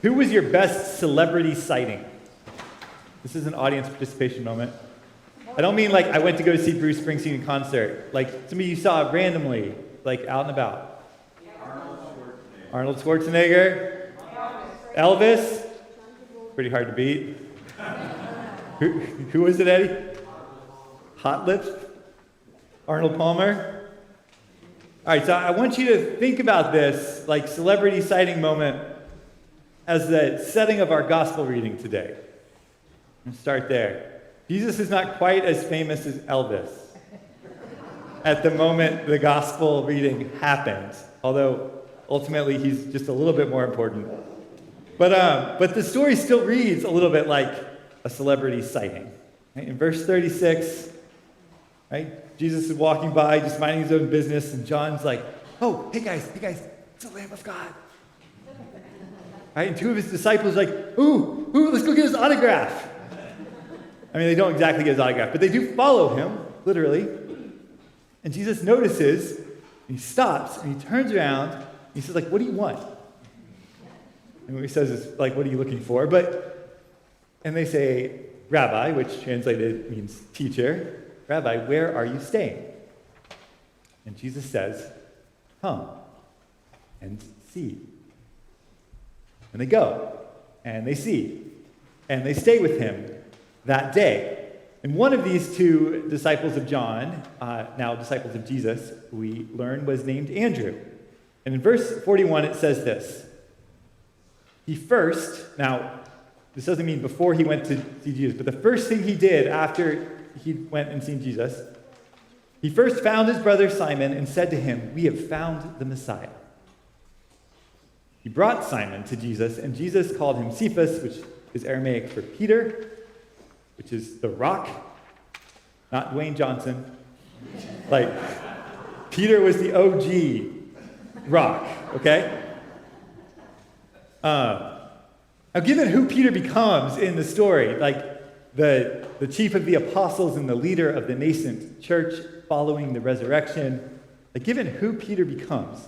Who was your best celebrity sighting? This is an audience participation moment. I don't mean like I went to go see Bruce Springsteen in concert. Like somebody you saw randomly, like out and about. Arnold Schwarzenegger. Elvis. Pretty hard to beat. Who was it, Eddie? Hot Lips. Arnold Palmer. All right, so I want you to think about this like celebrity sighting moment as the setting of our gospel reading today. Let's start there. Jesus is not quite as famous as Elvis at the moment the gospel reading happens, although ultimately he's just a little bit more important. But the story still reads a little bit like a celebrity sighting. Right? In verse 36, right, Jesus is walking by, just minding his own business, and John's like, "Oh, hey guys, it's the Lamb of God." Right? And two of his disciples are like, ooh, let's go get his autograph. I mean, they don't exactly get his autograph, but they do follow him, literally. And Jesus notices, and he stops, and he turns around, and he says, like, "What do you want?" And what he says is, like, "What are you looking for?" And they say, "Rabbi," which translated means teacher. "Rabbi, where are you staying?" And Jesus says, "Come and see." And they go, and they see, and they stay with him that day. And one of these two disciples of John, now disciples of Jesus, we learn was named Andrew. And in verse 41 it says this: he first, now this doesn't mean before he went to see Jesus, but the first thing he did after he went and seen Jesus, he first found his brother Simon and said to him, "We have found the Messiah." He brought Simon to Jesus, and Jesus called him Cephas, which is Aramaic for Peter, which is the rock, not Dwayne Johnson. Like, Peter was the OG rock, okay? Now, given who Peter becomes in the story, like the chief of the apostles and the leader of the nascent church following the resurrection, like given who Peter becomes,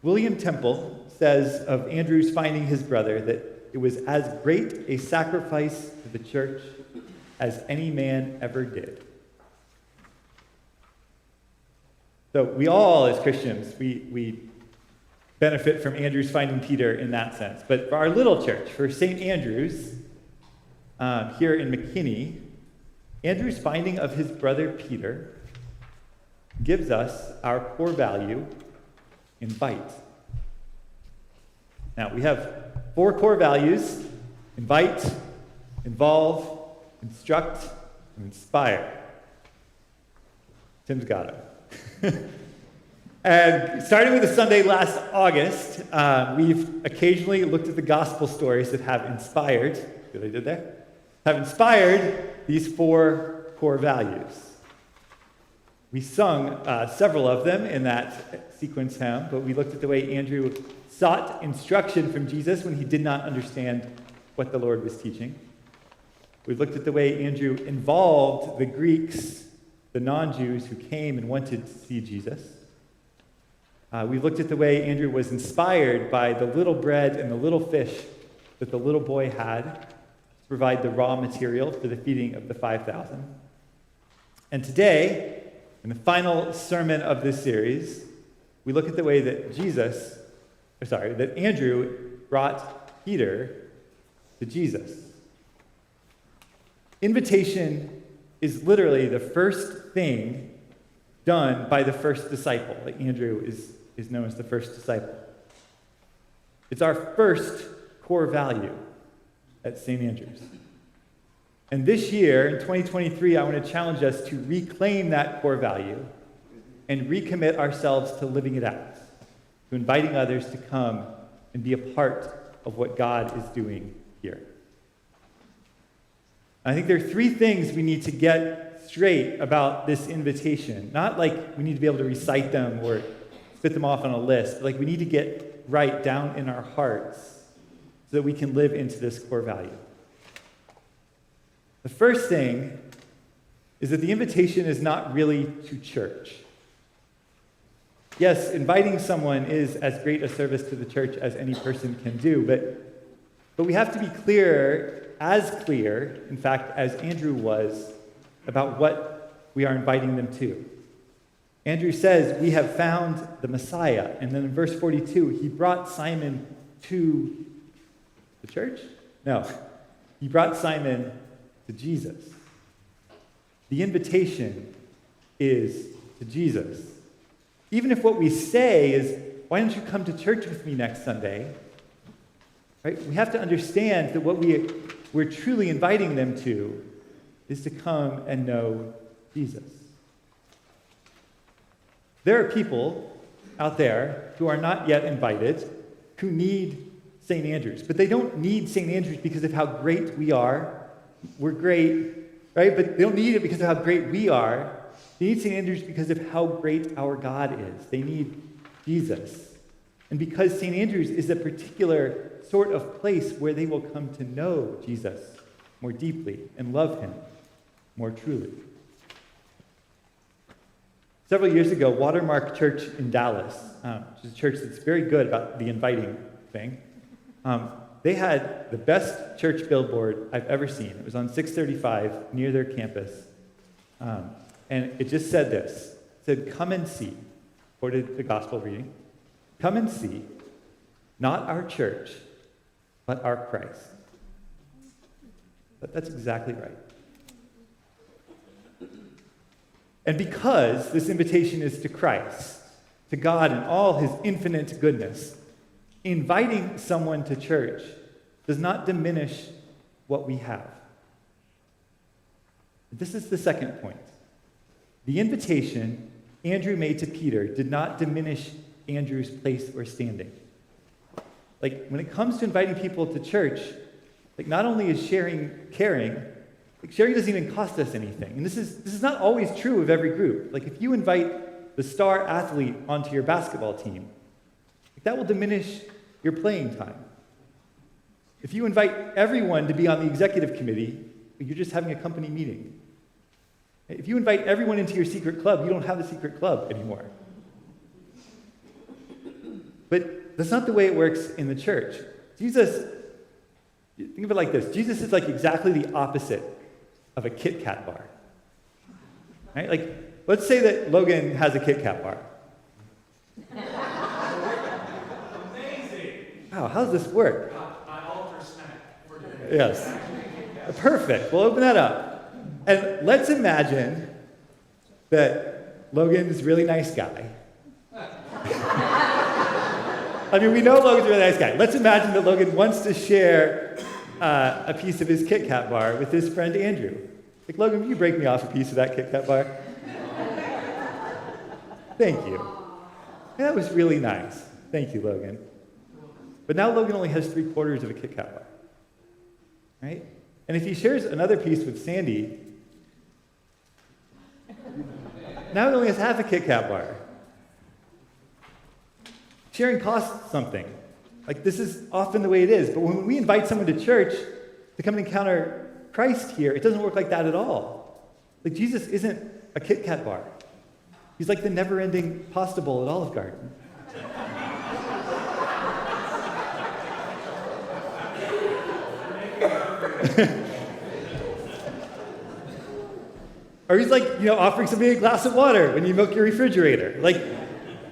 William Temple says of Andrew's finding his brother that it was as great a sacrifice to the church as any man ever did. So we all, as Christians, we benefit from Andrew's finding Peter in that sense. But for our little church, for St. Andrew's, here in McKinney, Andrew's finding of his brother Peter gives us our core value: invite. Now, we have 4 core values: invite, involve, instruct, and inspire. Tim's got them. And starting with the Sunday last August, we've occasionally looked at the gospel stories that have inspired, see what I did there? Have inspired these 4 core values. We sung several of them in that sequence hymn, but we looked at the way Andrew sought instruction from Jesus when he did not understand what the Lord was teaching. We've looked at the way Andrew involved the Greeks, the non-Jews who came and wanted to see Jesus. We looked at the way Andrew was inspired by the little bread and the little fish that the little boy had to provide the raw material for the feeding of the 5,000. And today, in the final sermon of this series, we look at the way that that Andrew brought Peter to Jesus. Invitation is literally the first thing done by the first disciple. Like Andrew is known as the first disciple. It's our first core value at St. Andrew's. And this year, in 2023, I want to challenge us to reclaim that core value and recommit ourselves to living it out, to inviting others to come and be a part of what God is doing here. I think there are 3 things we need to get straight about this invitation. Not like we need to be able to recite them or spit them off on a list, but like we need to get right down in our hearts so that we can live into this core value. The first thing is that the invitation is not really to church. Yes, inviting someone is as great a service to the church as any person can do, but we have to be clear, in fact, as Andrew was, about what we are inviting them to. Andrew says, we have found the Messiah. And then in verse 42, he brought Simon to the church? No. He brought Simon to Jesus. The invitation is to Jesus. Even if what we say is, why don't you come to church with me next Sunday? Right? We have to understand that what we're truly inviting them to is to come and know Jesus. There are people out there who are not yet invited, who need St. Andrews. But they don't need St. Andrews because of how great we are. We're great, right? But they don't need it because of how great we are. They need St. Andrews because of how great our God is. They need Jesus. And because St. Andrews is a particular sort of place where they will come to know Jesus more deeply and love him more truly. Several years ago, Watermark Church in Dallas, which is a church that's very good about the inviting thing, they had the best church billboard I've ever seen. It was on 635 near their campus. And it just said this. It said, come and see, quoted the gospel reading, come and see, not our church, but our Christ. But that's exactly right. And because this invitation is to Christ, to God in all his infinite goodness, inviting someone to church does not diminish what we have. This is the second point. The invitation Andrew made to Peter did not diminish Andrew's place or standing. Like, when it comes to inviting people to church, like, not only is sharing caring, like, sharing doesn't even cost us anything. And this is not always true of every group. Like, if you invite the star athlete onto your basketball team, like, that will diminish your playing time. If you invite everyone to be on the executive committee, you're just having a company meeting. If you invite everyone into your secret club, you don't have a secret club anymore. But that's not the way it works in the church. Jesus, think of it like this. Jesus is like exactly the opposite of a Kit Kat bar. Right? Like, let's say that Logan has a Kit Kat bar. Amazing. Wow, how does this work? My altar snack for today. Yes. Perfect. We'll open that up. And let's imagine that Logan's a really nice guy. I mean, we know Logan's a really nice guy. Let's imagine that Logan wants to share a piece of his Kit Kat bar with his friend Andrew. Like, Logan, will you break me off a piece of that Kit Kat bar? Thank you. Yeah, that was really nice. Thank you, Logan. But now Logan only has 3/4 of a Kit Kat bar. Right? And if he shares another piece with Sandy, now he only has half a Kit Kat bar. Sharing costs something. Like, this is often the way it is. But when we invite someone to church to come and encounter Christ here, it doesn't work like that at all. Like, Jesus isn't a Kit Kat bar. He's like the never-ending pasta bowl at Olive Garden. Or he's like, offering somebody a glass of water when you milk your refrigerator. Like,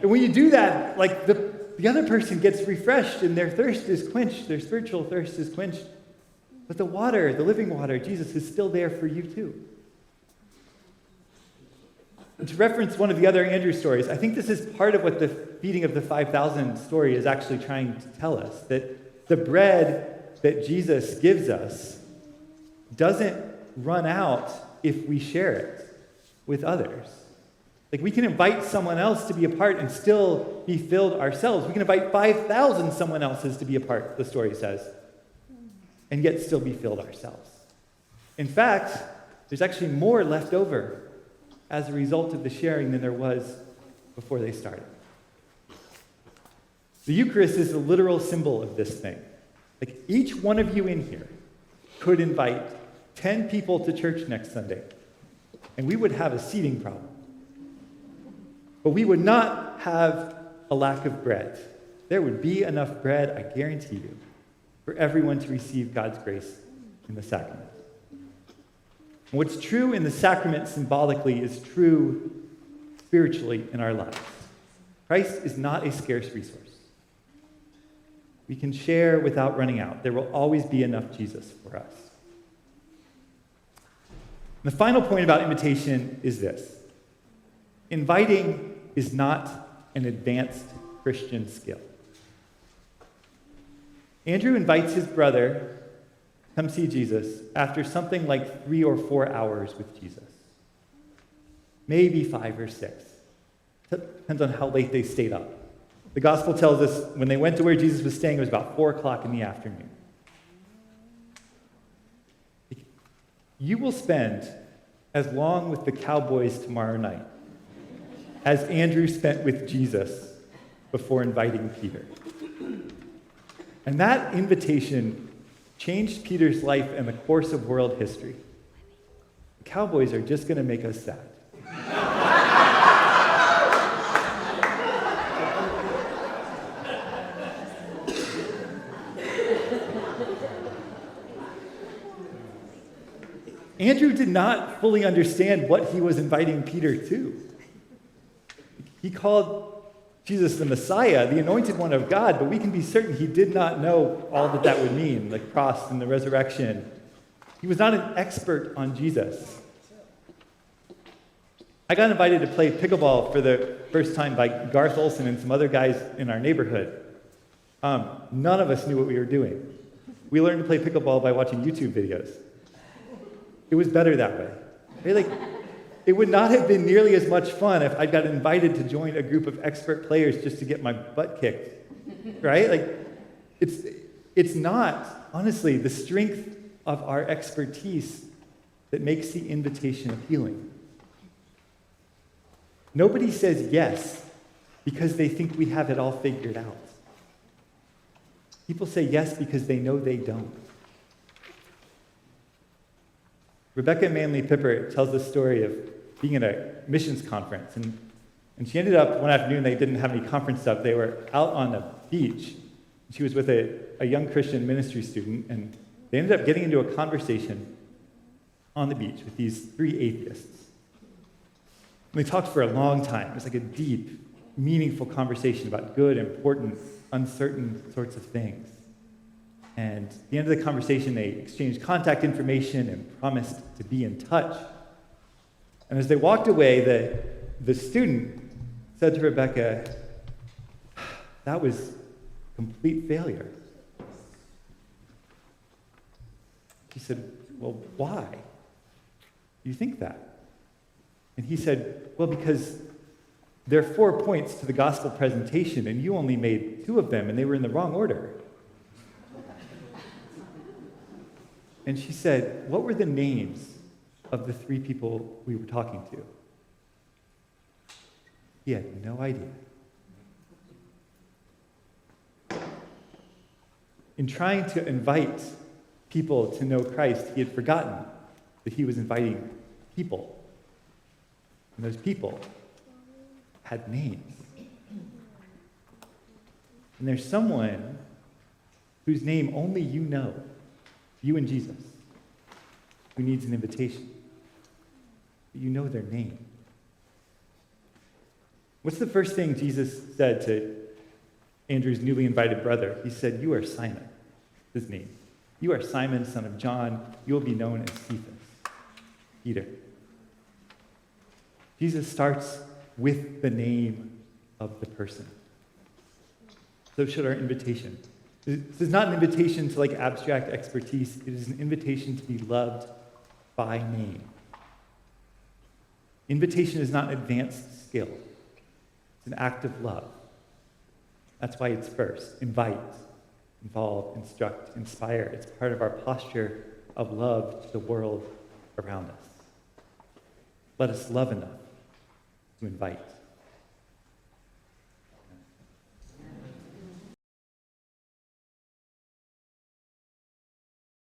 and when you do that, like, the other person gets refreshed and their thirst is quenched, their spiritual thirst is quenched. But the water, the living water, Jesus, is still there for you too. And to reference one of the other Andrew stories, I think this is part of what the feeding of the 5,000 story is actually trying to tell us, that the bread that Jesus gives us doesn't run out if we share it with others. Like, we can invite someone else to be a part and still be filled ourselves. We can invite 5,000 someone else's to be a part, the story says, and yet still be filled ourselves. In fact, there's actually more left over as a result of the sharing than there was before they started. The Eucharist is a literal symbol of this thing. Like, each one of you in here could invite 10 people to church next Sunday, and we would have a seating problem. But we would not have a lack of bread. There would be enough bread, I guarantee you, for everyone to receive God's grace in the sacrament. And what's true in the sacrament symbolically is true spiritually in our lives. Christ is not a scarce resource. We can share without running out. There will always be enough Jesus for us. And the final point about invitation is this. Inviting is not an advanced Christian skill. Andrew invites his brother to come see Jesus after something like 3 or 4 hours with Jesus. Maybe 5 or 6. Depends on how late they stayed up. The gospel tells us when they went to where Jesus was staying, it was about 4 o'clock in the afternoon. You will spend as long with the Cowboys tomorrow night as Andrew spent with Jesus before inviting Peter. And that invitation changed Peter's life and the course of world history. The Cowboys are just going to make us sad. Andrew did not fully understand what he was inviting Peter to. He called Jesus the Messiah, the anointed one of God, but we can be certain he did not know all that that would mean, the cross and the resurrection. He was not an expert on Jesus. I got invited to play pickleball for the first time by Garth Olson and some other guys in our neighborhood. None of us knew what we were doing. We learned to play pickleball by watching YouTube videos. It was better that way. Right? It would not have been nearly as much fun if I got invited to join a group of expert players just to get my butt kicked. Right? It's not, honestly, the strength of our expertise that makes the invitation appealing. Nobody says yes because they think we have it all figured out. People say yes because they know they don't. Rebecca Manley Pipper tells the story of being at a missions conference, and she ended up, one afternoon, they didn't have any conference stuff. They were out on the beach. She was with a young Christian ministry student, and they ended up getting into a conversation on the beach with these 3 atheists. And they talked for a long time. It was like a deep, meaningful conversation about good, important, uncertain sorts of things. And at the end of the conversation, they exchanged contact information and promised to be in touch. And as they walked away, the student said to Rebecca, "That was complete failure." She said, "Well, why do you think that?" And he said, "Well, because there are 4 points to the gospel presentation, and you only made 2 of them, and they were in the wrong order." And she said, "What were the names of the 3 people we were talking to?" He had no idea. In trying to invite people to know Christ, he had forgotten that he was inviting people. And those people had names. And there's someone whose name only you know, you and Jesus, who needs an invitation. But you know their name. What's the first thing Jesus said to Andrew's newly invited brother? He said, "You are Simon," his name. "You are Simon, son of John. You will be known as Cephas," Peter. Jesus starts with the name of the person. So should our invitation. This is not an invitation to abstract expertise. It is an invitation to be loved by name. Invitation is not an advanced skill. It's an act of love. That's why it's first. Invite, involve, instruct, inspire. It's part of our posture of love to the world around us. Let us love enough to invite.